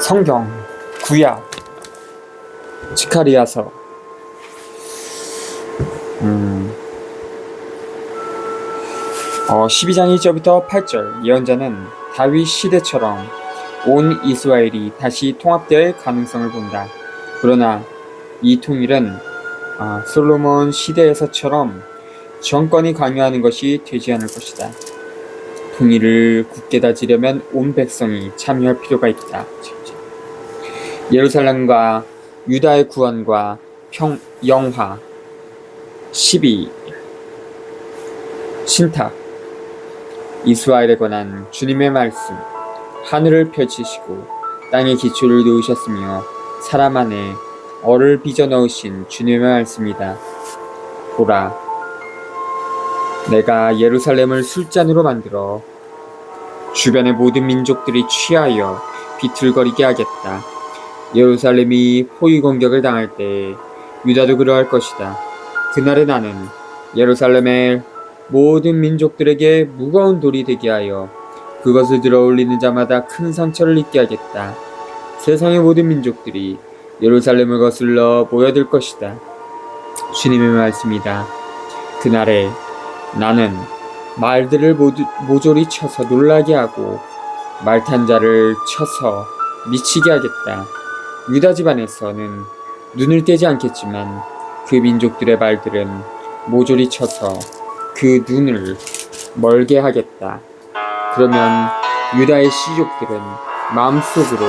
성경 구약 지카리아서 12장 1절부터 8절. 예언자는 다윗 시대처럼 온 이스라엘이 다시 통합될 가능성을 본다. 그러나 이 통일은 솔로몬 시대에서처럼 정권이 강요하는 것이 되지 않을 것이다. 통일을 굳게 다지려면 온 백성이 참여할 필요가 있다. 예루살렘과 유다의 구원과 영화 12 신탁. 이스라엘에 관한 주님의 말씀. 하늘을 펼치시고 땅에 기초를 놓으셨으며 사람 안에 얼을 빚어 넣으신 주님의 말씀이다. 보라, 내가 예루살렘을 술잔으로 만들어 주변의 모든 민족들이 취하여 비틀거리게 하겠다. 예루살렘이 포위 공격을 당할 때 유다도 그러할 것이다. 그날에 나는 예루살렘의 모든 민족들에게 무거운 돌이 되게 하여 그것을 들어 올리는 자마다 큰 상처를 입게 하겠다. 세상의 모든 민족들이 예루살렘을 거슬러 모여들 것이다. 주님의 말씀이다. 그날에 나는 말들을 모조리 쳐서 놀라게 하고 말 탄 자를 쳐서 미치게 하겠다. 유다 집안에서는 눈을 떼지 않겠지만 그 민족들의 말들은 모조리 쳐서 그 눈을 멀게 하겠다. 그러면 유다의 시족들은 마음속으로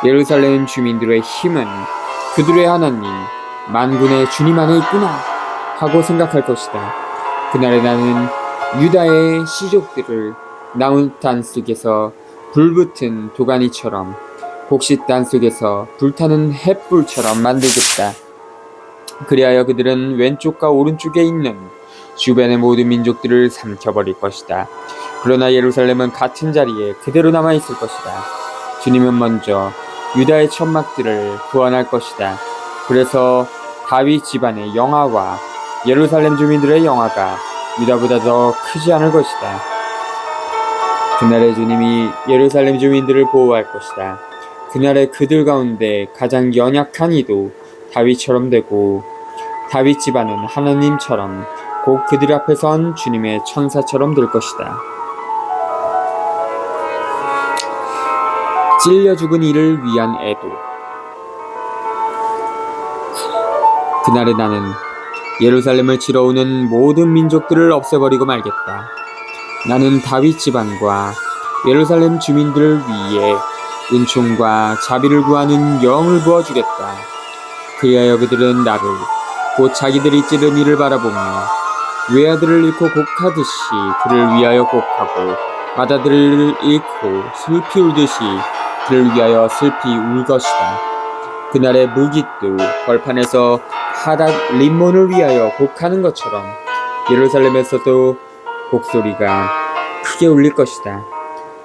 예루살렘 주민들의 힘은 그들의 하나님 만군의 주님 안에 있구나 하고 생각할 것이다. 그날에 나는 유다의 시족들을 나무단 속에서 불붙은 도가니처럼 곡식단 속에서 불타는 횃불처럼 만들겠다. 그리하여 그들은 왼쪽과 오른쪽에 있는 주변의 모든 민족들을 삼켜버릴 것이다. 그러나 예루살렘은 같은 자리에 그대로 남아있을 것이다. 주님은 먼저 유다의 천막들을 구원할 것이다. 그래서 다윗 집안의 영화와 예루살렘 주민들의 영화가 유다보다 더 크지 않을 것이다. 그날에 주님이 예루살렘 주민들을 보호할 것이다. 그날에 그들 가운데 가장 연약한 이도 다윗처럼 되고 다윗 집안은 하나님처럼 곧 그들 앞에 선 주님의 천사처럼 될 것이다. 찔려 죽은 이를 위한 애도. 그날에 나는 예루살렘을 치러 오는 모든 민족들을 없애버리고 말겠다. 나는 다윗 집안과 예루살렘 주민들을 위해 은총과 자비를 구하는 영을 부어주겠다. 그리하여 그들은 나를 곧 자기들이 찌른 이를 바라보며 외아들을 잃고 곡하듯이 그를 위하여 곡하고 맏아들을 잃고 슬피 울듯이 그를 위하여 슬피 울 것이다. 그날에 무깃도 벌판에서 하닷 림몬을 위하여 곡하는 것처럼 예루살렘에서도 곡소리가 크게 울릴 것이다.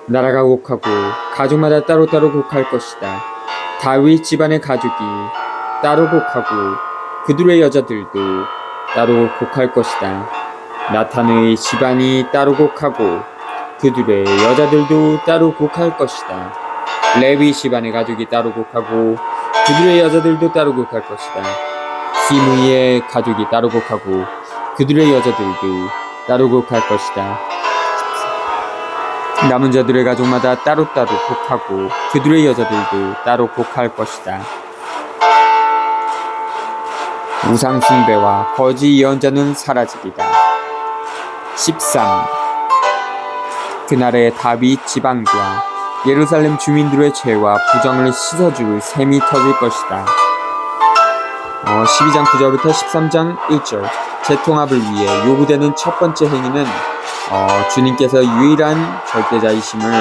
나라가 곡하고 가족마다 따로따로 곡할 것이다. 다윗 집안의 가족이 따로 곡하고 그들의 여자들도 따로 곡할 것이다. 나탄의 집안이 따로 곡하고 그들의 여자들도 따로 곡할 것이다. 레위 집안의 가족이 따로 곡하고 그들의 여자들도 따로 곡할 것이다. 시므이의 가족이 따로 곡하고 그들의 여자들도 따로 곡할 것이다. 남은 자들의 가족마다 따로따로 곡하고 그들의 여자들도 따로 곡할 것이다. 우상 숭배와 거짓 예언자는 사라지리다. 13. 그날에 다윗 지방과 예루살렘 주민들의 죄와 부정을 씻어줄 샘이 터질 것이다. 12장 9절부터 13장 1절. 재통합을 위해 요구되는 첫 번째 행위는 주님께서 유일한 절대자이심을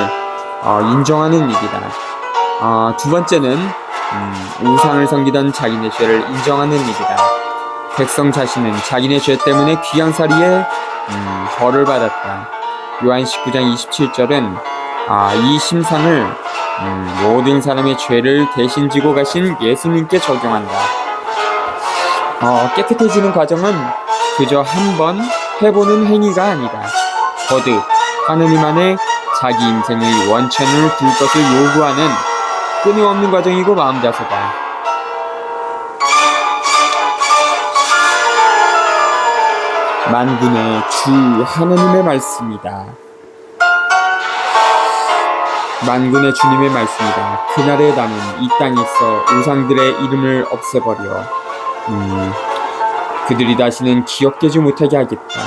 인정하는 일이다. 두 번째는 우상을 섬기던 자기네 죄를 인정하는 일이다. 백성 자신은 자기네 죄 때문에 귀양살이에 벌을 받았다. 요한 19장 27절은 이 심상을 모든 사람의 죄를 대신 지고 가신 예수님께 적용한다. 깨끗해지는 과정은 그저 한번 해보는 행위가 아니다. 거듭 하느님 안에 자기 인생의 원천을 둘 것을 요구하는 끊임없는 과정이고 마음자세다. 만군의 주 하나님의 말씀이다. 만군의 주님의 말씀이다. 그날에 나는 이 땅에서 우상들의 이름을 없애버려 그들이 다시는 기억되지 못하게 하겠다.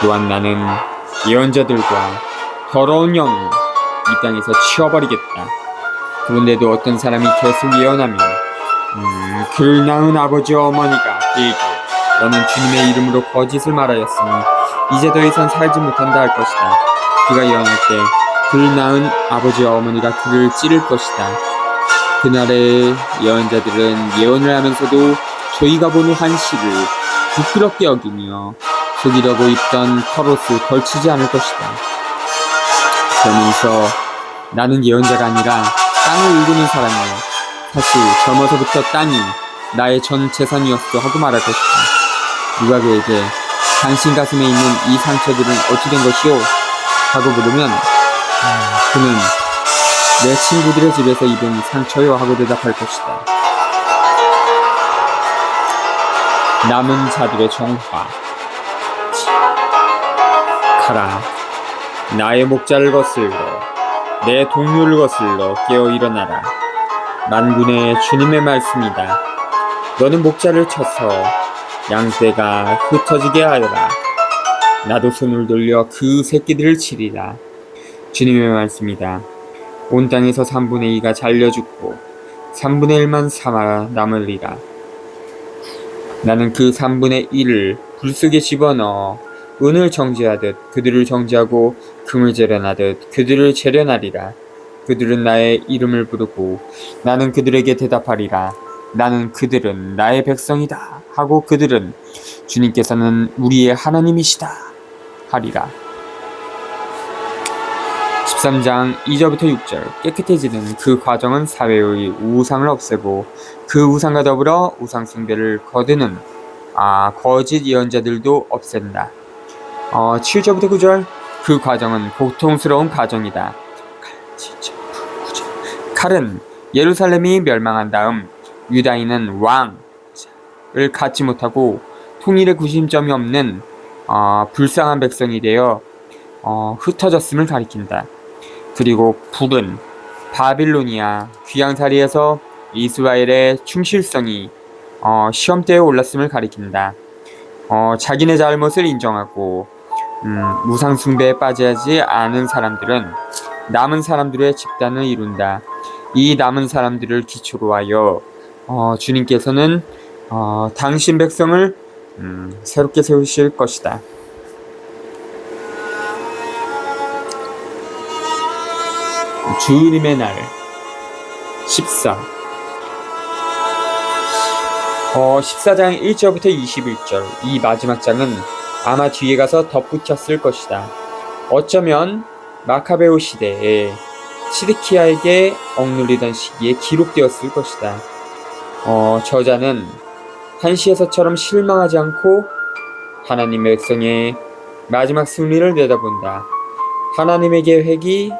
또한 나는 예언자들과 더러운 영을 이 땅에서 치워버리겠다. 그런데도 어떤 사람이 계속 예언하면 그를 낳은 아버지와 어머니가 그에게 너는 주님의 이름으로 거짓을 말하였으니 이제 더 이상 살지 못한다 할 것이다. 그가 예언할 때 그를 낳은 아버지와 어머니가 그를 찌를 것이다. 그날에 예언자들은 예언을 하면서도 저희가 보는 한시를 부끄럽게 여기며 속이려고 입던 털옷을 걸치지 않을 것이다. 그러면서 나는 예언자가 아니라 땅을 일구는 사람이야. 사실 젊어서부터 땅이 나의 전 재산이었어 하고 말할 것이다. 누가 그에게 당신 가슴에 있는 이 상처들은 어찌 된 것이오? 하고 물으면 그는 내 친구들의 집에서 입은 상처요 하고 대답할 것이다. 남은 자들의 정화. 가라. 나의 목자를 거슬러 내 동료를 거슬러 깨어 일어나라. 만군의 주님의 말씀이다. 너는 목자를 쳐서 양떼가 흩어지게 하여라. 나도 손을 돌려 그 새끼들을 치리라. 주님의 말씀이다. 온 땅에서 3분의 2가 잘려 죽고 3분의 1만 살아남으리라. 나는 그 3분의 1을 불 속에 집어넣어 은을 정죄하듯 그들을 정죄하고 금을 재련하듯 그들을 재련하리라. 그들은 나의 이름을 부르고 나는 그들에게 대답하리라. 나는 그들은 나의 백성이다 하고 그들은 주님께서는 우리의 하나님이시다 하리라. 13장 2절부터 6절. 깨끗해지는 그 과정은 사회의 우상을 없애고 그 우상과 더불어 우상 숭배를 거두는 거짓 예언자들도 없앤다. 7절부터 9절. 그 과정은 고통스러운 과정이다. 칼은 예루살렘이 멸망한 다음 유다인은 왕을 갖지 못하고 통일의 구심점이 없는 불쌍한 백성이 되어 흩어졌음을 가리킨다. 그리고 북은 바빌로니아 귀양살이에서 이스라엘의 충실성이 시험대에 올랐음을 가리킨다. 자기네 잘못을 인정하고 우상숭배에 빠지지 않은 사람들은 남은 사람들의 집단을 이룬다. 이 남은 사람들을 기초로 하여 주님께서는 당신 백성을 새롭게 세우실 것이다. 주님의 날 14장 1절부터 21절. 이 마지막 장은 아마 뒤에 가서 덧붙였을 것이다. 어쩌면 마카베오 시대에 시드키야에게 억눌리던 시기에 기록되었을 것이다. 저자는 한시에서처럼 실망하지 않고 하나님의 백성의 마지막 승리를 내다본다. 하나님의 계획이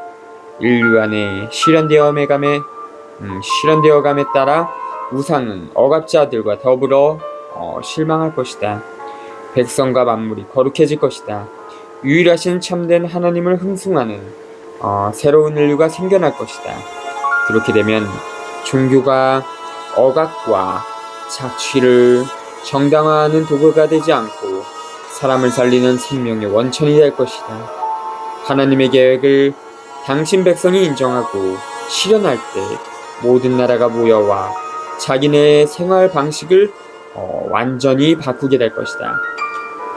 인류 안에 실현되어감에 따라 우상은 억압자들과 더불어 실망할 것이다. 백성과 만물이 거룩해질 것이다. 유일하신 참된 하나님을 흥숭하는 새로운 인류가 생겨날 것이다. 그렇게 되면 종교가 억압과 착취를 정당화하는 도구가 되지 않고 사람을 살리는 생명의 원천이 될 것이다. 하나님의 계획을 당신 백성이 인정하고 실현할 때 모든 나라가 모여와 자기네의 생활 방식을 완전히 바꾸게 될 것이다.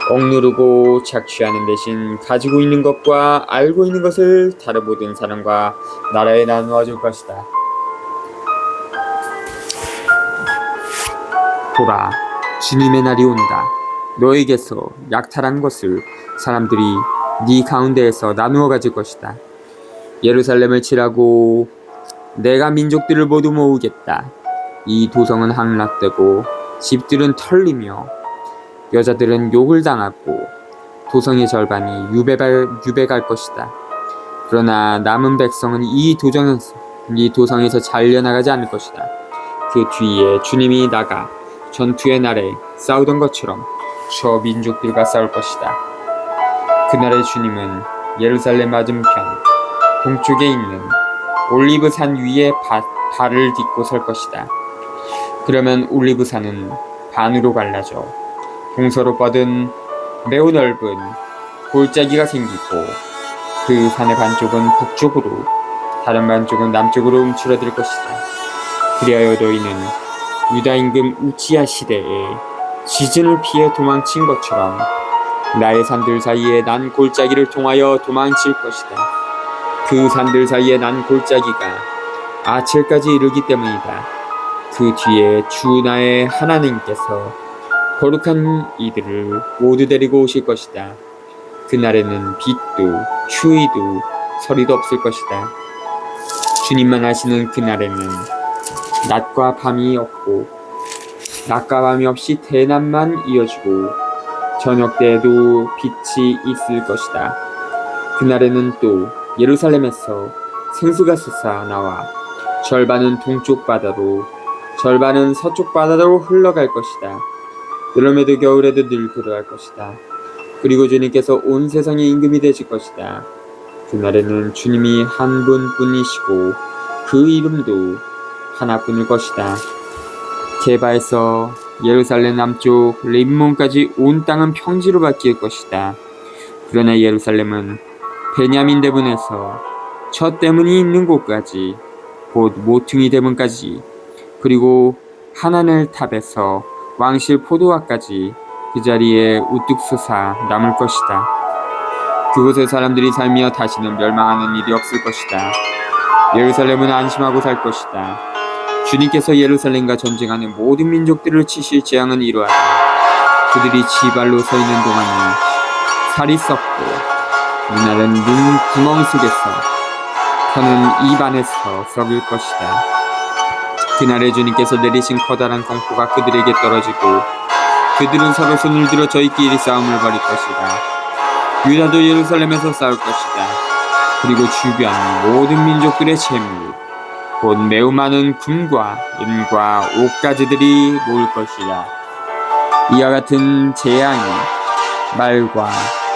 억누르고 착취하는 대신 가지고 있는 것과 알고 있는 것을 다른 모든 사람과 나라에 나누어 줄 것이다. 보라, 주님의 날이 온다. 너에게서 약탈한 것을 사람들이 네 가운데에서 나누어 가질 것이다. 예루살렘을 치라고 내가 민족들을 모두 모으겠다. 이 도성은 함락되고 집들은 털리며 여자들은 욕을 당하고 도성의 절반이 유배갈 것이다. 그러나 남은 백성은 이 이 도성에서 잘려나가지 않을 것이다. 그 뒤에 주님이 나가 전투의 날에 싸우던 것처럼 저 민족들과 싸울 것이다. 그날의 주님은 예루살렘 맞은편 동쪽에 있는 올리브산 위에 발을 딛고 설 것이다. 그러면 올리브산은 반으로 갈라져 동서로 뻗은 매우 넓은 골짜기가 생기고 그 산의 반쪽은 북쪽으로 다른 반쪽은 남쪽으로 움츠러들 것이다. 그리하여 너희는 유다 임금 우치야 시대에 지진을 피해 도망친 것처럼 나의 산들 사이에 난 골짜기를 통하여 도망칠 것이다. 그 산들 사이에 난 골짜기가 아첼까지 이르기 때문이다. 그 뒤에 주 나의 하나님께서 거룩한 이들을 모두 데리고 오실 것이다. 그날에는 빛도 추위도 서리도 없을 것이다. 주님만 하시는 그날에는 낮과 밤이 없고 낮과 밤이 없이 대낮만 이어지고 저녁 때에도 빛이 있을 것이다. 그날에는 또 예루살렘에서 생수가 솟아 나와 절반은 동쪽 바다로 절반은 서쪽 바다로 흘러갈 것이다. 여름에도 겨울에도 늘 그러할 것이다. 그리고 주님께서 온 세상의 임금이 되실 것이다. 그날에는 주님이 한 분뿐이시고 그 이름도 하나뿐일 것이다. 게바에서 예루살렘 남쪽 림몬까지 온 땅은 평지로 바뀔 것이다. 그러나 예루살렘은 베냐민 대문에서 첫 대문이 있는 곳까지 곧 모퉁이 대문까지 그리고 하나넬 탑에서 왕실 포도와까지 그 자리에 우뚝 솟아 남을 것이다. 그곳에 사람들이 살며 다시는 멸망하는 일이 없을 것이다. 예루살렘은 안심하고 살 것이다. 주님께서 예루살렘과 전쟁하는 모든 민족들을 치실 재앙은 이러하다. 그들이 지발로 서 있는 동안에 살이 썩고 이날은 눈 구멍 속에서 터는 입 안에서 썩을 것이다. 그날에 주님께서 내리신 커다란 공포가 그들에게 떨어지고 그들은 서로 손을 들어 저희끼리 싸움을 벌일 것이다. 유다도 예루살렘에서 싸울 것이다. 그리고 주변 모든 민족들의 재물 곧 매우 많은 금과 은과 옷가지들이 모을 것이다. 이와 같은 재앙이 말과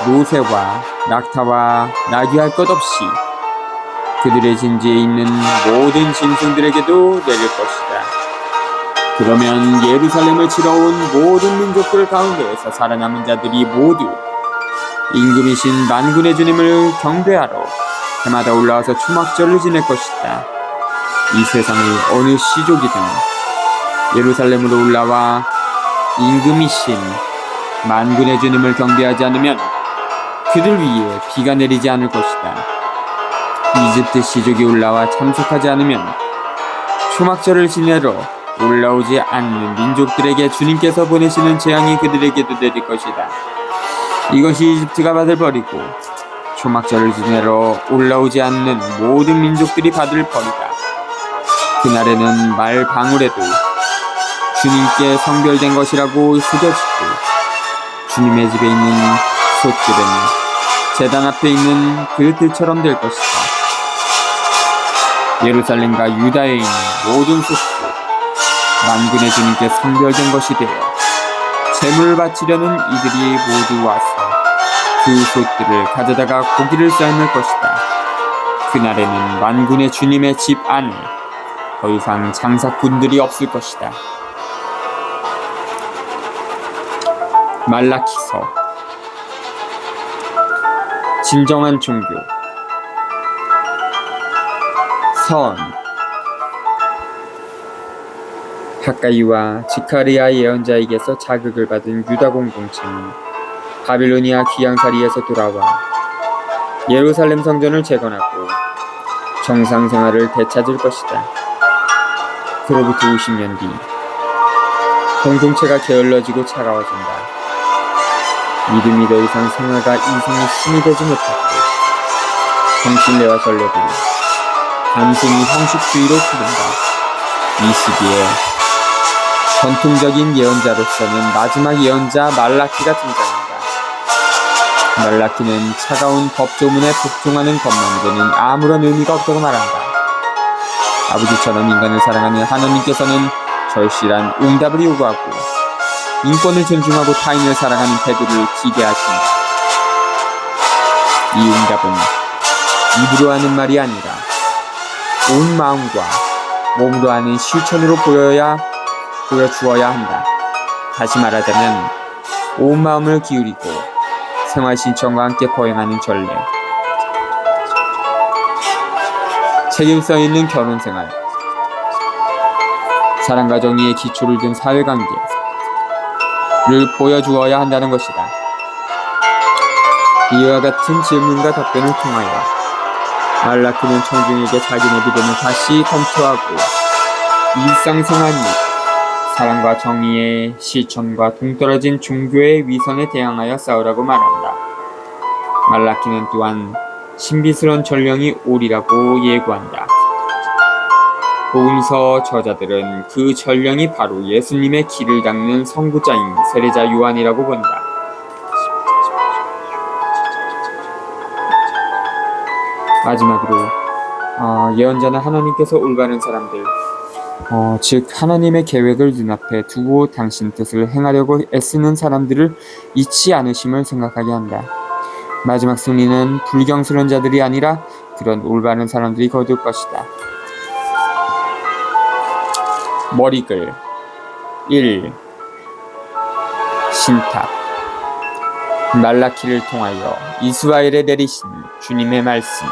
노새와 낙타와 나귀할 것 없이 그들의 진지에 있는 모든 짐승들에게도 내릴 것이다. 그러면 예루살렘을 치러 온 모든 민족들 가운데에서 살아남은 자들이 모두 임금이신 만군의 주님을 경배하러 해마다 올라와서 초막절을 지낼 것이다. 이 세상의 어느 시족이든 예루살렘으로 올라와 임금이신 만군의 주님을 경배하지 않으면 그들 위에 비가 내리지 않을 것이다. 이집트 시족이 올라와 참석하지 않으면 초막절을 지내러 올라오지 않는 민족들에게 주님께서 보내시는 재앙이 그들에게도 내릴 것이다. 이것이 이집트가 받을 벌이고 초막절을 지내러 올라오지 않는 모든 민족들이 받을 벌이다. 그날에는 말 방울에도 주님께 성별된 것이라고 새겨지고 주님의 집에 있는 솥들은 제단 앞에 있는 그릇들처럼 될 것이다. 예루살렘과 유다에 있는 모든 솥도 만군의 주님께 성별된 것이 되어 제물을 바치려는 이들이 모두 와서 그 솥들을 가져다가 고기를 삶을 것이다. 그날에는 만군의 주님의 집 안에 더 이상 장사꾼들이 없을 것이다. 말라키서 진정한 종교 선 하가이와 지카리아 예언자에게서 자극을 받은 유다 공동체는 바빌로니아 귀양살이에서 돌아와 예루살렘 성전을 재건하고 정상 생활을 되찾을 것이다. 그로부터 50년 뒤 공동체가 게을러지고 차가워진다. 믿음이 더 이상 생활과 인생의 힘이 되지 못했고 정신례와 전례들이 단순히 형식주의로 흐른다. 이 시기에 전통적인 예언자로서는 마지막 예언자 말라키가 등장한다. 말라키는 차가운 법조문에 복종하는 것만으로는 아무런 의미가 없다고 말한다. 아버지처럼 인간을 사랑하는 하나님께서는 절실한 응답을 요구하고 인권을 존중하고 타인을 사랑하는 태도를 기대하신다. 이 응답은 입으로 하는 말이 아니라 온 마음과 몸으로 하는 실천으로 보여주어야 한다. 다시 말하자면 온 마음을 기울이고 생활신천과 함께 거행하는 전례. 책임성 있는 결혼생활, 사랑과 정의의 기초를 둔 사회관계를 보여주어야 한다는 것이다. 이와 같은 질문과 답변을 통하여 말라키는 청중에게 자기네 믿음을 다시 검토하고 일상생활 및 사랑과 정의의 실천과 동떨어진 종교의 위선에 대항하여 싸우라고 말한다. 말라키는 또한 신비스러운 전령이 오리라고 예고한다. 복음서 저자들은 그 전령이 바로 예수님의 길을 닦는 선구자인 세례자 요한이라고 본다. 마지막으로 예언자는 하나님께서 올바른 사람들, 즉 하나님의 계획을 눈앞에 두고 당신 뜻을 행하려고 애쓰는 사람들을 잊지 않으심을 생각하게 한다. 마지막 승리는 불경스러운 자들이 아니라 그런 올바른 사람들이 거둘 것이다. 머리글 1. 신탁. 말라키를 통하여 이스라엘에 내리신 주님의 말씀.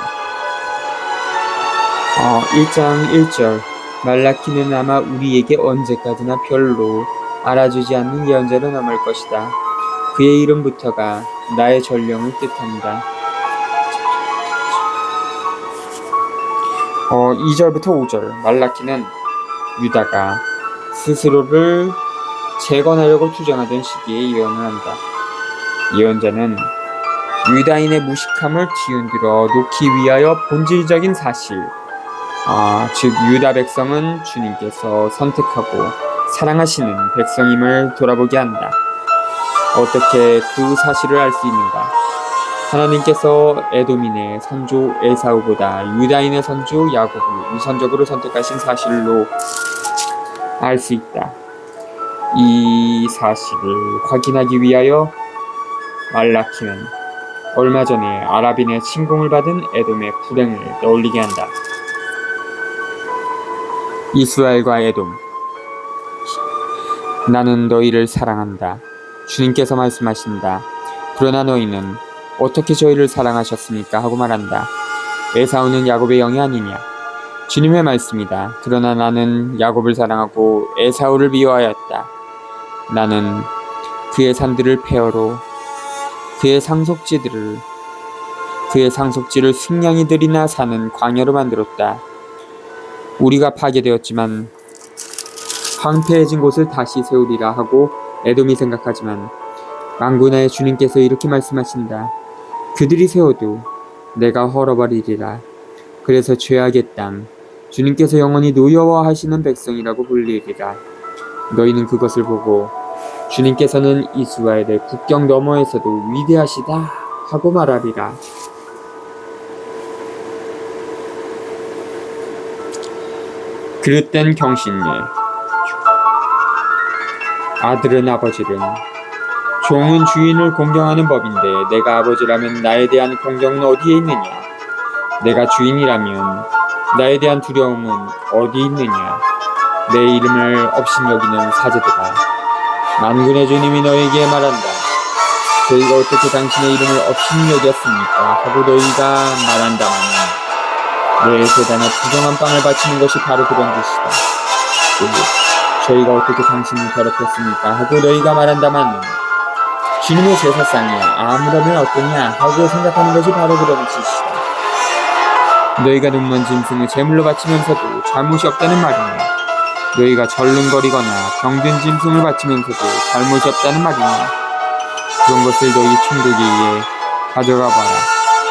1장 1절. 말라키는 아마 우리에게 언제까지나 별로 알아주지 않는 예언자로 남을 것이다. 그의 이름부터가 나의 전령을 뜻한다. 2절부터 5절. 말라키는 유다가 스스로를 재건하려고 투정하던 시기에 예언을 한다. 예언자는 유다인의 무식함을 뒤흔들어 놓기 위하여 본질적인 사실, 즉 유다 백성은 주님께서 선택하고 사랑하시는 백성임을 돌아보게 한다. 어떻게 그 사실을 알 수 있는가? 하나님께서 에돔인의 선조 에사우보다 유다인의 선조 야곱을 우선적으로 선택하신 사실로 알 수 있다. 이 사실을 확인하기 위하여 말라키는 얼마 전에 아랍인의 침공을 받은 에돔의 불행을 떠올리게 한다. 이스라엘과 에돔. 나는 너희를 사랑한다. 주님께서 말씀하신다. 그러나 너희는 어떻게 저희를 사랑하셨습니까? 하고 말한다. 에사우는 야곱의 영이 아니냐? 주님의 말씀이다. 그러나 나는 야곱을 사랑하고 에사우를 미워하였다. 나는 그의 산들을 폐허로 그의 상속지를 승냥이들이나 사는 광야로 만들었다. 우리가 파괴되었지만 황폐해진 곳을 다시 세우리라 하고 에돔이 생각하지만 만군의 주님께서 이렇게 말씀하신다. 그들이 세워도 내가 헐어버리리라. 그래서 죄악의 땅, 주님께서 영원히 노여워하시는 백성이라고 불리리라. 너희는 그것을 보고 주님께서는 이스라엘의 국경 너머에서도 위대하시다 하고 말하리라. 그릇된 경신례. 아들은 아버지를, 종은 주인을 공경하는 법인데 내가 아버지라면 나에 대한 공경은 어디에 있느냐? 내가 주인이라면 나에 대한 두려움은 어디 있느냐? 내 이름을 업신여기는 사제들아, 만군의 주님이 너에게 말한다. 저희가 어떻게 당신의 이름을 업신여겼습니까? 하고 너희가 말한다마는 내 제단에 부정한 빵을 바치는 것이 바로 그런 뜻이다. 저희가 어떻게 당신을 더럽혔습니까? 하고 너희가 말한다마는 주님의 제사상에 아무라면 어떠냐 하고 생각하는 것이 바로 그런 짓이다. 너희가 눈먼 짐승을 제물로 바치면서도 잘못이 없다는 말이냐? 너희가 절름거리거나 병든 짐승을 바치면서도 잘못이 없다는 말이냐? 그런 것을 너희 충독에 의해 가져가 봐라.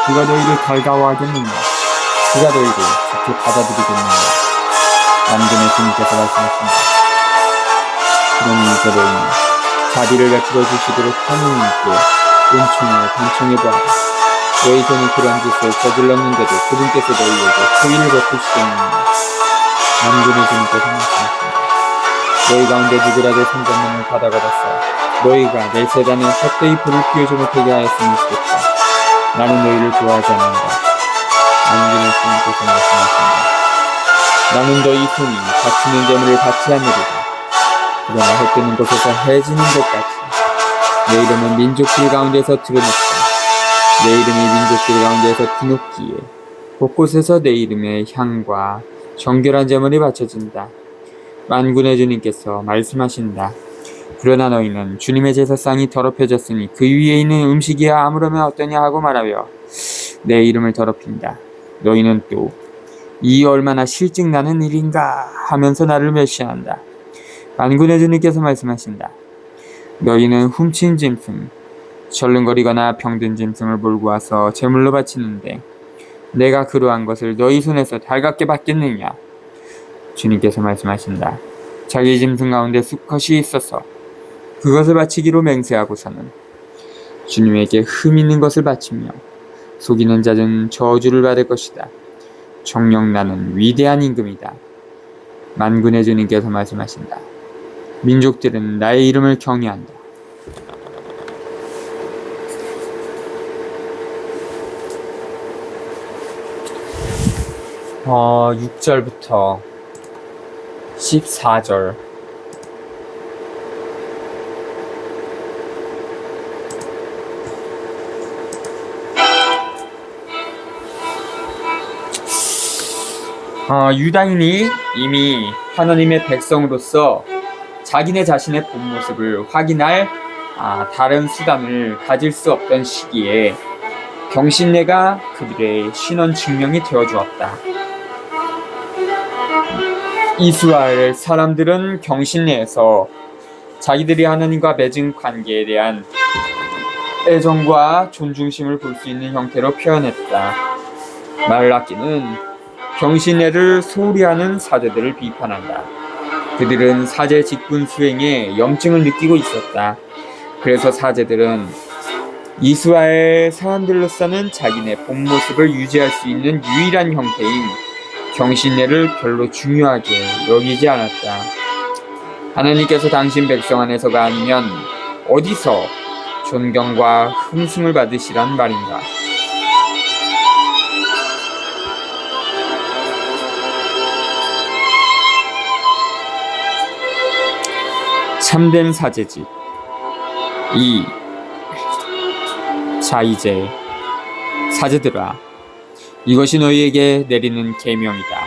그가 너희를 달가워하겠느냐? 그가 너희를 좋게 받아들이겠느냐? 만군의 주님께서 말씀하신다. 그러니 저들은 자비를 베풀어 주시도록 하느님께 은총을 간청해보아라. 너희 손이 그러한 짓을 저질렀는데도 그분께서 너희에게 후일을 베푸시겠느냐? 만군의 주님께서 말씀하십니다. 너희 가운데 누구라도 성전문을 닫아버렸어 너희가 내 제단에 헛되이 불을 피우지 못하게 하였으면 좋겠다. 나는 너희를 좋아하지 않는다. 만군의 주님께서 말씀하십니다. 나는 너희 손이 바치는 재물을 받지 않으리라. 그러나 헛되는 곳에서 해지는 것까지 내 이름은 민족들 가운데서 드러났다. 내 이름이 민족들 가운데서 드높기에 곳곳에서 내 이름의 향과 정결한 제물이 바쳐진다. 만군의 주님께서 말씀하신다. 그러나 너희는 주님의 제사상이 더럽혀졌으니 그 위에 있는 음식이야 아무러면 어떠냐 하고 말하여 내 이름을 더럽힌다. 너희는 또 이 얼마나 실증나는 일인가 하면서 나를 멸시한다. 만군의 주님께서 말씀하신다. 너희는 훔친 짐승, 절름거리거나 병든 짐승을 몰고 와서 제물로 바치는데 내가 그러한 것을 너희 손에서 달갑게 받겠느냐? 주님께서 말씀하신다. 자기 짐승 가운데 수컷이 있어서 그것을 바치기로 맹세하고서는 주님에게 흠 있는 것을 바치며 속이는 자는 저주를 받을 것이다. 정녕 나는 위대한 임금이다. 만군의 주님께서 말씀하신다. 민족들은 나의 이름을 경외한다. 어, 6절부터 14절. 유다인이 이미 하나님의 백성으로서 자기네 자신의 본 모습을 확인할 다른 수단을 가질 수 없던 시기에 경신례가 그들의 신원 증명이 되어주었다. 이스라엘 사람들은 경신례에서 자기들이 하나님과 맺은 관계에 대한 애정과 존중심을 볼 수 있는 형태로 표현했다. 말라기는 경신례를 소홀히 하는 사제들을 비판한다. 그들은 사제 직분 수행에 염증을 느끼고 있었다. 그래서 사제들은 이스라엘 사람들로서는 자기네 본 모습을 유지할 수 있는 유일한 형태인 경신례를 별로 중요하게 여기지 않았다. 하나님께서 당신 백성 안에서가 아니면 어디서 존경과 흠숭을 받으시란 말인가? 참된 사제직. 자 이제 사제들아, 이것이 너희에게 내리는 계명이다.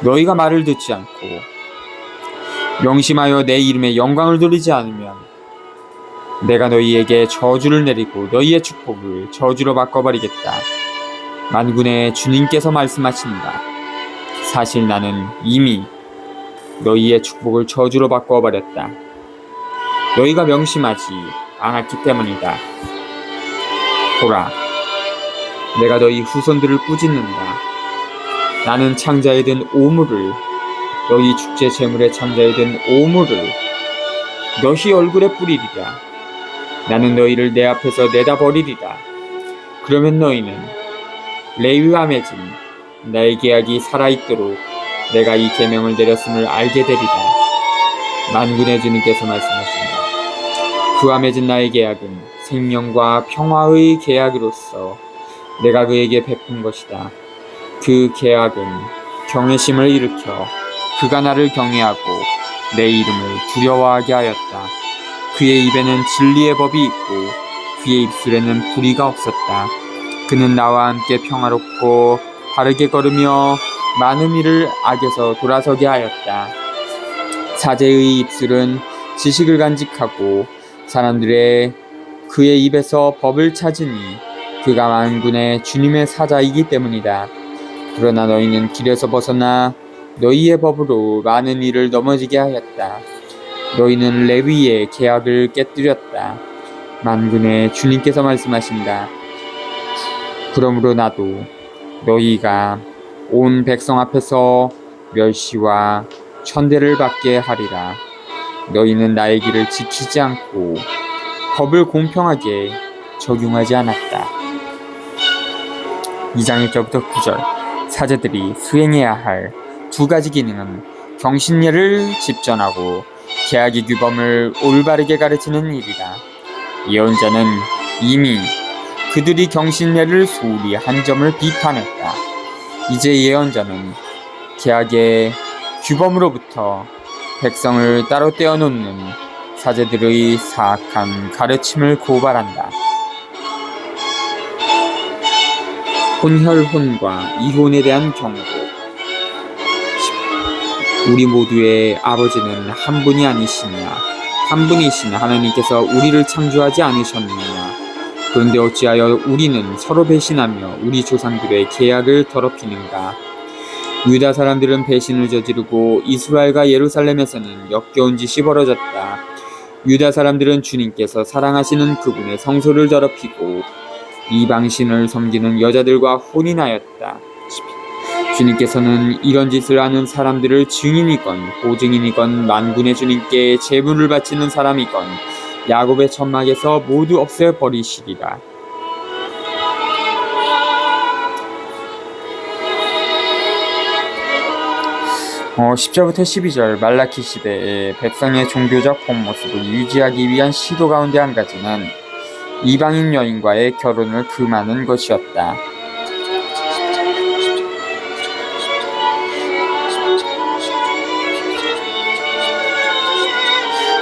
너희가 말을 듣지 않고 명심하여 내 이름의 영광을 돌리지 않으면 내가 너희에게 저주를 내리고 너희의 축복을 저주로 바꿔버리겠다. 만군의 주님께서 말씀하신다. 사실 나는 이미 너희의 축복을 저주로 바꿔버렸다. 너희가 명심하지 않았기 때문이다. 보라, 내가 너희 후손들을 꾸짖는다. 나는 창자에 든 오물을, 너희 축제 제물의 창자에 든 오물을 너희 얼굴에 뿌리리라. 나는 너희를 내 앞에서 내다 버리리라. 그러면 너희는 레위와 맺은 나의 계약이 살아있도록 내가 이 계명을 내렸음을 알게 되리라. 만군의 주님께서 말씀하신다. 그와 맺은 나의 계약은 생명과 평화의 계약으로서 내가 그에게 베푼 것이다. 그 계약은 경외심을 일으켜 그가 나를 경외하고 내 이름을 두려워하게 하였다. 그의 입에는 진리의 법이 있고 그의 입술에는 불의가 없었다. 그는 나와 함께 평화롭고 바르게 걸으며 많은 일을 악에서 돌아서게 하였다. 사제의 입술은 지식을 간직하고 사람들의 그의 입에서 법을 찾으니 그가 만군의 주님의 사자이기 때문이다. 그러나 너희는 길에서 벗어나 너희의 법으로 많은 일을 넘어지게 하였다. 너희는 레위의 계약을 깨뜨렸다. 만군의 주님께서 말씀하신다. 그러므로 나도 너희가 온 백성 앞에서 멸시와 천대를 받게 하리라. 너희는 나의 길을 지키지 않고 법을 공평하게 적용하지 않았다. 2장 1절부터 9절. 사제들이 수행해야 할 두 가지 기능은 경신례를 집전하고 계약의 규범을 올바르게 가르치는 일이다. 예언자는 이미 그들이 경신례를 소홀히 한 점을 비판했다. 이제 예언자는 계약의 규범으로부터 백성을 따로 떼어놓는 사제들의 사악한 가르침을 고발한다. 혼혈혼과 이혼에 대한 경고. 우리 모두의 아버지는 한 분이 아니시냐? 한 분이신 하나님께서 우리를 창조하지 않으셨느냐? 그런데 어찌하여 우리는 서로 배신하며 우리 조상들의 계약을 더럽히는가? 유다 사람들은 배신을 저지르고 이스라엘과 예루살렘에서는 역겨운 짓이 벌어졌다. 유다 사람들은 주님께서 사랑하시는 그분의 성소를 더럽히고 이방신을 섬기는 여자들과 혼인하였다. 주님께서는 이런 짓을 하는 사람들을 증인이건 보증인이건 만군의 주님께 제물을 바치는 사람이건 야곱의 천막에서 모두 없애버리시리라. 10절부터 12절 말라키 시대의 백성의 종교적 본 모습을 유지하기 위한 시도 가운데 한 가지는 이방인 여인과의 결혼을 금하는 것이었다.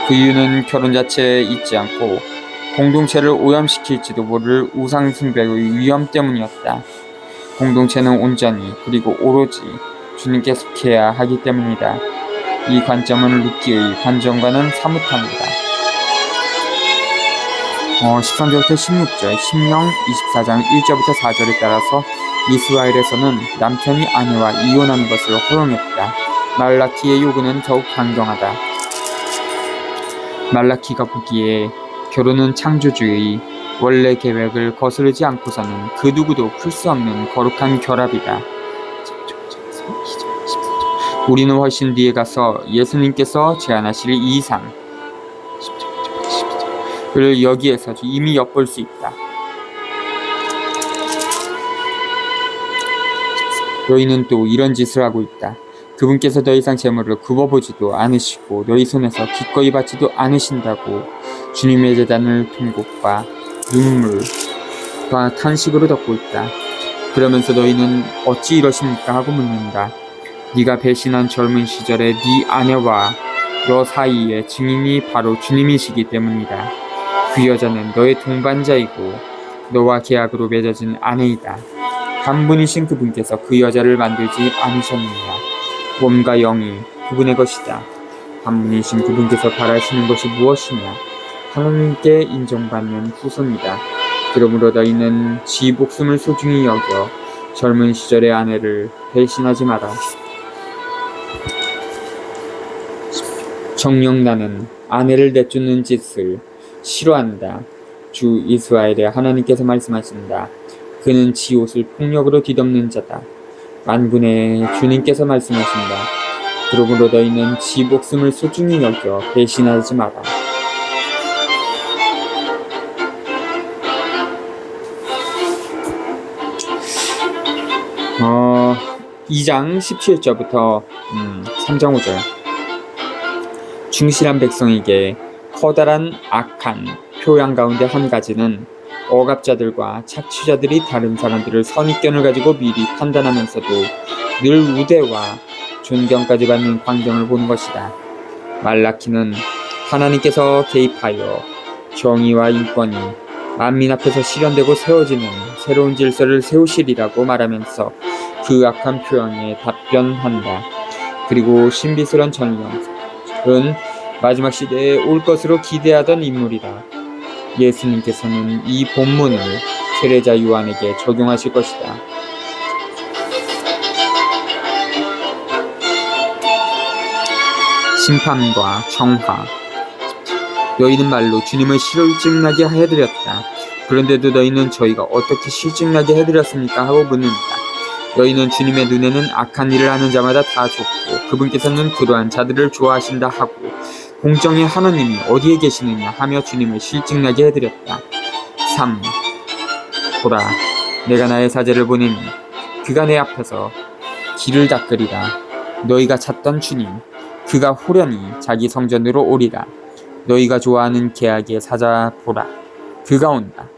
그 이유는 결혼 자체에 있지 않고 공동체를 오염시킬지도 모를 우상 숭배의 위험 때문이었다. 공동체는 온전히 그리고 오로지 주님께 속해야 하기 때문이다. 이 관점은 루키의 관점과는 사뭇 다르다. 13절부터 16절, 신명 24장 1절부터 4절에 따라서 이스라엘에서는 남편이 아내와 이혼하는 것을 허용했다. 말라키의 요구는 더욱 강경하다. 말라키가 보기에 결혼은 창조주의 원래 계획을 거스르지 않고서는 그 누구도 풀 수 없는 거룩한 결합이다. 우리는 훨씬 뒤에 가서 예수님께서 제안하실 이 이상 을 여기에서 이미 엿볼 수 있다. 너희는 또 이런 짓을 하고 있다. 그분께서 더 이상 제물을 굽어보지도 않으시고 너희 손에서 기꺼이 받지도 않으신다고 주님의 제단을 통곡과 눈물과 탄식으로 덮고 있다. 그러면서 너희는 어찌 이러십니까 하고 묻는다. 네가 배신한 젊은 시절에 네 아내와 너 사이의 증인이 바로 주님이시기 때문이다. 그 여자는 너의 동반자이고 너와 계약으로 맺어진 아내이다. 한 분이신 그분께서 그 여자를 만들지 않으셨느냐? 몸과 영이 그분의 것이다. 한 분이신 그분께서 바라시는 것이 무엇이냐? 하나님께 인정받는 후손이다. 그러므로 너희는 지 목숨을 소중히 여겨 젊은 시절의 아내를 배신하지 마라. 정녕 나는 아내를 내쫓는 짓을 싫어한다. 주 이스라엘의 하나님께서 말씀하신다. 그는 지 옷을 폭력으로 뒤덮는 자다. 만군의 주님께서 말씀하신다. 그러므로 너희는 지 목숨을 소중히 여겨 배신하지 마라. 2장 17절부터 3장 5절. 충실한 백성에게 커다란 악한 표양 가운데 한 가지는 억압자들과 착취자들이 다른 사람들을 선입견을 가지고 미리 판단하면서도 늘 우대와 존경까지 받는 광경을 보는 것이다. 말라키는 하나님께서 개입하여 정의와 인권이 만민 앞에서 실현되고 세워지는 새로운 질서를 세우시리라고 말하면서 그 악한 표현에 답변한다. 그리고 신비스러운 전령은 마지막 시대에 올 것으로 기대하던 인물이다. 예수님께서는 이 본문을 세례자 요한에게 적용하실 것이다. 심판과 정화. 너희는 말로 주님을 실증나게 해드렸다. 그런데도 너희는 저희가 어떻게 실증나게 해드렸습니까? 하고 묻는다. 너희는 주님의 눈에는 악한 일을 하는 자마다 다 좋고 그분께서는 그러한 자들을 좋아하신다 하고 공정의 하나님이 어디에 계시느냐 하며 주님을 실증나게 해드렸다. 3. 보라, 내가 나의 사제를 보내니 그가 내 앞에서 길을 닦으리라. 너희가 찾던 주님, 그가 호련히 자기 성전으로 오리라. 너희가 좋아하는 계약의 사자 보라, 그가 온다.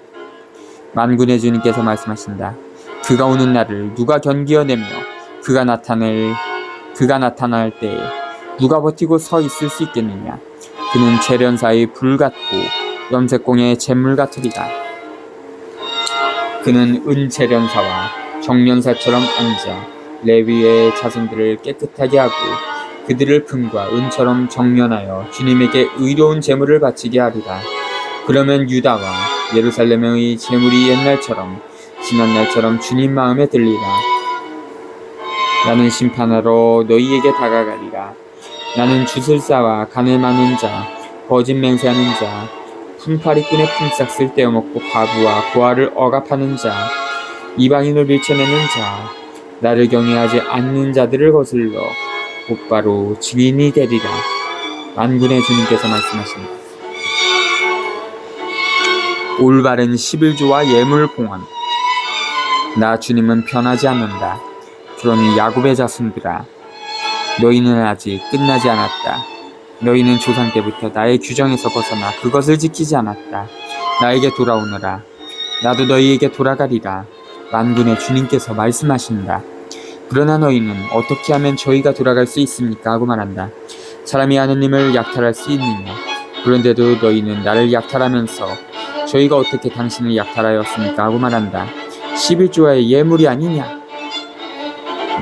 만군의 주님께서 말씀하신다. 그가 오는 날을 누가 견디어내며 그가 나타날 때에 누가 버티고 서 있을 수 있겠느냐. 그는 재련사의 불 같고 염색공의 잿물 같으리라. 그는 은재련사와 정련사처럼 앉아 레위의 자손들을 깨끗하게 하고 그들을 금과 은처럼 정련하여 주님에게 의로운 제물을 바치게 하리라. 그러면 유다와 예루살렘의 제물이 옛날처럼 지난날처럼 주님 마음에 들리라. 나는 심판하러 너희에게 다가가리라. 나는 주술사와 간을 많은 자, 거짓 맹세하는 자, 품팔이꾼의 품삯을 떼어먹고 과부와 고아를 억압하는 자, 이방인을 밀쳐내는 자, 나를 경외하지 않는 자들을 거슬러 곧바로 증인이 되리라. 만군의 주님께서 말씀하십니다. 올바른 11조와 예물 봉헌. 나 주님은 변하지 않는다. 그러니 야곱의 자손들아, 너희는 아직 끝나지 않았다. 너희는 조상 때부터 나의 규정에서 벗어나 그것을 지키지 않았다. 나에게 돌아오너라. 나도 너희에게 돌아가리라. 만군의 주님께서 말씀하신다. 그러나 너희는 어떻게 하면 저희가 돌아갈 수 있습니까? 하고 말한다. 사람이 하느님을 약탈할 수 있느냐? 그런데도 너희는 나를 약탈하면서 저희가 어떻게 당신을 약탈하였습니까? 하고 말한다. 11조의 예물이 아니냐?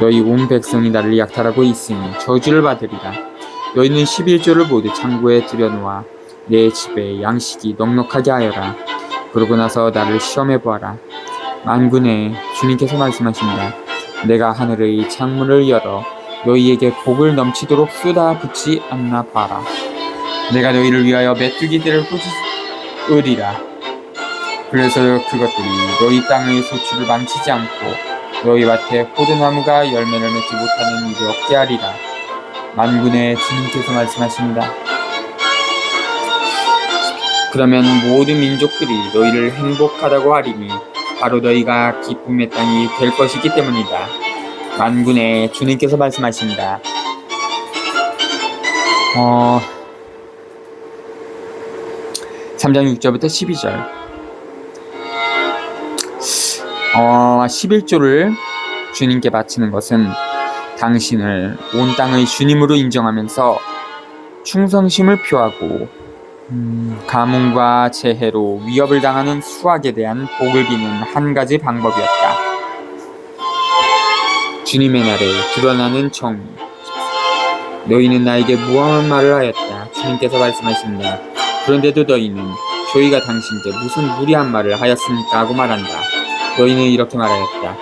너희 온 백성이 나를 약탈하고 있으니 저주를 받으리라. 너희는 11조를 모두 창고에 들여놓아 내 집에 양식이 넉넉하게 하여라. 그러고 나서 나를 시험해보아라. 만군의 주님께서 말씀하신다. 내가 하늘의 창문을 열어 너희에게 복을 넘치도록 쏟아붓지 않나 봐라. 내가 너희를 위하여 메뚜기들을 꾸짖으리라. 그래서 그것들이 너희 땅의 소출을 망치지 않고 너희 밭에 포도나무가 열매를 맺지 못하는 일이 없게 하리라. 만군의 주님께서 말씀하신다. 그러면 모든 민족들이 너희를 행복하다고 하리니 바로 너희가 기쁨의 땅이 될 것이기 때문이다. 만군의 주님께서 말씀하신다. 3장 6절부터 12절. 11조를 주님께 바치는 것은 당신을 온 땅의 주님으로 인정하면서 충성심을 표하고 가뭄과 재해로 위협을 당하는 수확에 대한 복을 비는 한 가지 방법이었다. 주님의 날에 드러나는 정의. 너희는 나에게 무함한 말을 하였다. 주님께서 말씀하신다. 그런데도 너희는 저희가 당신께 무슨 무리한 말을 하였습니까? 하고 말한다. 너희는 이렇게 말하였다.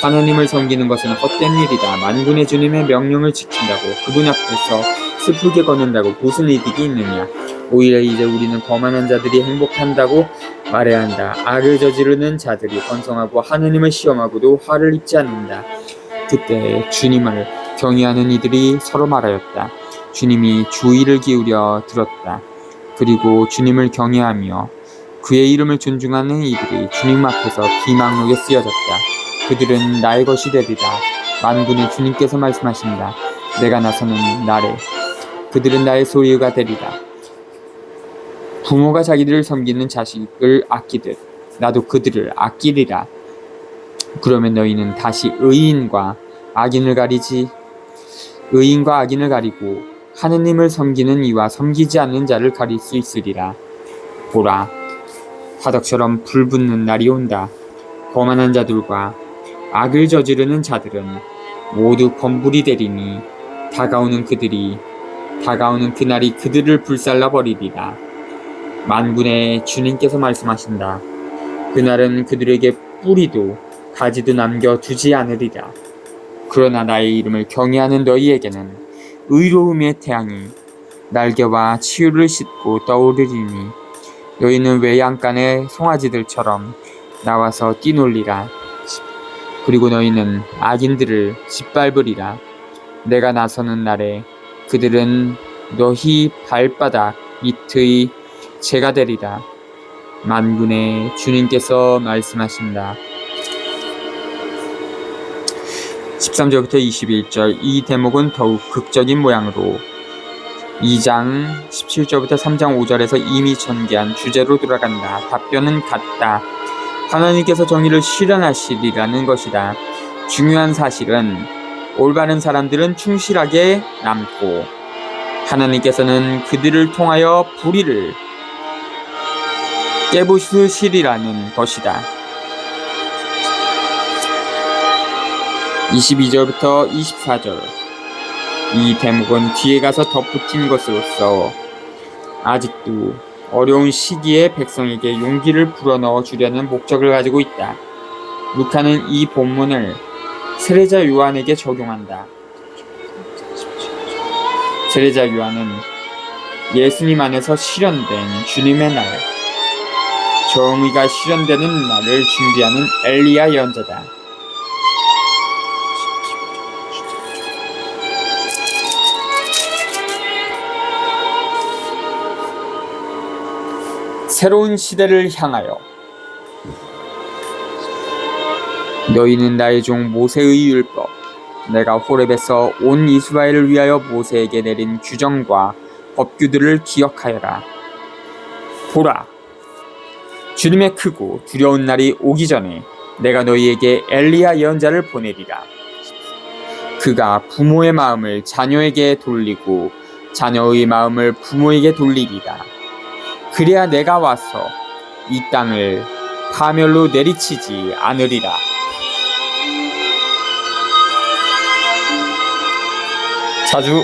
하나님을 섬기는 것은 헛된 일이다. 만군의 주님의 명령을 지킨다고 그분 앞에서 슬프게 걷는다고 무슨 이득이 있느냐. 오히려 이제 우리는 거만한 자들이 행복한다고 말해야 한다. 악을 저지르는 자들이 번성하고 하느님을 시험하고도 화를 입지 않는다. 그때 주님을 경외하는 이들이 서로 말하였다. 주님이 주의를 기울여 들었다. 그리고 주님을 경외하며 그의 이름을 존중하는 이들이 주님 앞에서 비망록에 쓰여졌다. 그들은 나의 것이 되리라. 만군의 주님께서 말씀하신다. 내가 나서는 날에 그들은 나의 소유가 되리라. 부모가 자기들을 섬기는 자식을 아끼듯 나도 그들을 아끼리라. 그러면 너희는 다시 의인과 악인을 가리고 하느님을 섬기는 이와 섬기지 않는 자를 가릴 수 있으리라. 보라, 화덕처럼 불붙는 날이 온다. 거만한 자들과 악을 저지르는 자들은 모두 건불이 되리니 다가오는 그날이 그들을 불살라 버리리라. 만군의 주님께서 말씀하신다. 그날은 그들에게 뿌리도 가지도 남겨두지 않으리라. 그러나 나의 이름을 경외하는 너희에게는 의로움의 태양이 날개와 치유를 싣고 떠오르리니 너희는 외양간의 송아지들처럼 나와서 뛰놀리라. 그리고 너희는 악인들을 짓밟으리라. 내가 나서는 날에 그들은 너희 발바닥 밑의 재가 되리라. 만군의 주님께서 말씀하신다. 13절부터 21절 이 대목은 더욱 극적인 모양으로 2장 17절부터 3장 5절에서 이미 전개한 주제로 돌아간다. 답변은 같다. 하나님께서 정의를 실현하시리라는 것이다. 중요한 사실은 올바른 사람들은 충실하게 남고 하나님께서는 그들을 통하여 불의를 깨부수시리라는 것이다. 22절부터 24절 이 대목은 뒤에 가서 덧붙인 것으로서 아직도 어려운 시기에 백성에게 용기를 불어넣어 주려는 목적을 가지고 있다. 루카는 이 본문을 세례자 요한에게 적용한다. 세례자 요한은 예수님 안에서 실현된 주님의 날, 정의가 실현되는 날을 준비하는 엘리야 예언자다. 새로운 시대를 향하여 너희는 나의 종 모세의 율법 내가 호렙에서 온 이스라엘을 위하여 모세에게 내린 규정과 법규들을 기억하여라. 보라, 주님의 크고 두려운 날이 오기 전에 내가 너희에게 엘리야 예언자를 보내리라. 그가 부모의 마음을 자녀에게 돌리고 자녀의 마음을 부모에게 돌리리라. 그래야 내가 와서 이 땅을 파멸로 내리치지 않으리라. 자주